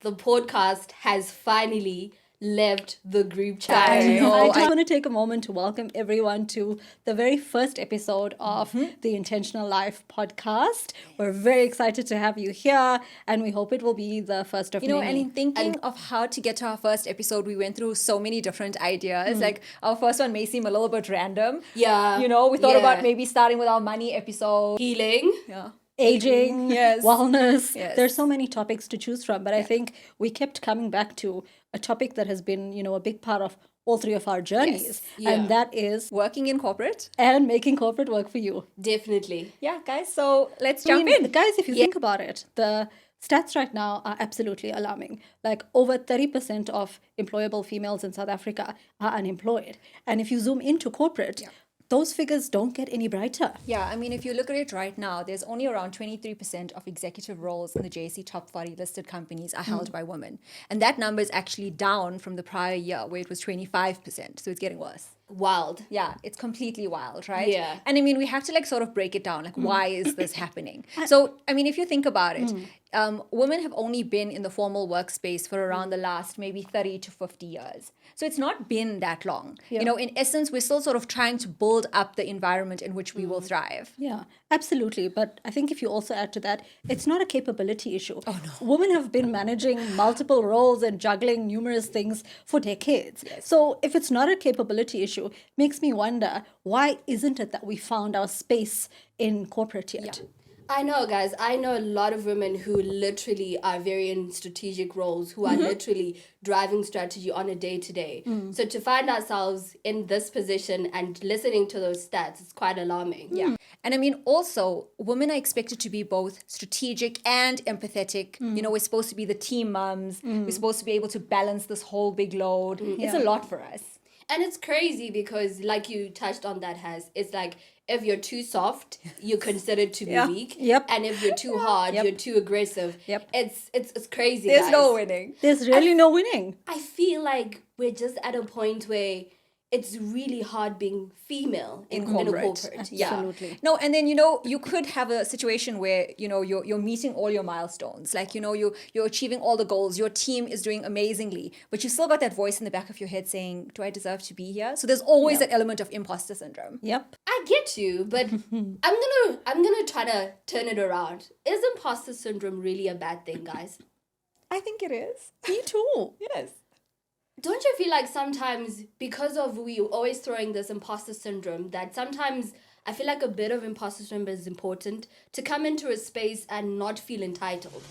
the podcast has finally left the group chat. I just want to take a moment to welcome everyone to the very first episode of the Intentional Life podcast. We're very excited to have you here, and we hope it will be the first of many. And in thinking of how to get to our first episode, we went through so many different ideas. Like our first one may seem a little bit random. Yeah. We thought about maybe starting with our money episode. Healing. Yeah. Aging, Yes. wellness. Yes. There's so many topics to choose from, but I think we kept coming back to a topic that has been, a big part of all three of our journeys, and that is Working in corporate. and making corporate work for you. Definitely. Yeah, guys. So let's jump in. Guys, if you think about it, the stats right now are absolutely alarming. Like over 30% of employable females in South Africa are unemployed. And if you zoom into corporate, those figures don't get any brighter. Yeah, I mean, if you look at it right now, there's only around 23% of executive roles in the JSE top 40 listed companies are held by women. And that number is actually down from the prior year where it was 25%. So it's getting worse. Wild. Yeah, it's completely wild, right? Yeah. And I mean, we have to sort of break it down. Why is this happening? So, I mean, if you think about it, women have only been in the formal workspace for around the last maybe 30 to 50 years. So it's not been that long. In essence, we're still sort of trying to build up the environment in which we will thrive. Yeah, absolutely. But I think if you also add to that, it's not a capability issue. Oh, no. Women have been managing multiple roles and juggling numerous things for decades. Yes. So if it's not a capability issue, makes me wonder, why isn't it that we found our space in corporate yet? Yeah. I know, guys. I know a lot of women who literally are very in strategic roles, who are literally driving strategy on a day-to-day. So to find ourselves in this position and listening to those stats, it's quite alarming. Yeah. And I mean, also, women are expected to be both strategic and empathetic. We're supposed to be the team mums. We're supposed to be able to balance this whole big load. It's a lot for us. And it's crazy because, like you touched on that, it's like, if you're too soft, you're considered to be weak. Yep. And if you're too hard, you're too aggressive. Yep. It's crazy, There's guys. no winning. There's really no winning. I feel like we're just at a point where it's really hard being female in a corporate. Absolutely. No, and then, you could have a situation where, you're meeting all your milestones. Like, you're achieving all the goals. Your team is doing amazingly. But you still got that voice in the back of your head saying, do I deserve to be here? So there's always that element of imposter syndrome. Yep. I get you, but I'm gonna try to turn it around. Is imposter syndrome really a bad thing, guys? I think it is. Me too. Yes. Don't you feel like sometimes, because of we always throwing this imposter syndrome, that sometimes I feel like a bit of imposter syndrome is important to come into a space and not feel entitled?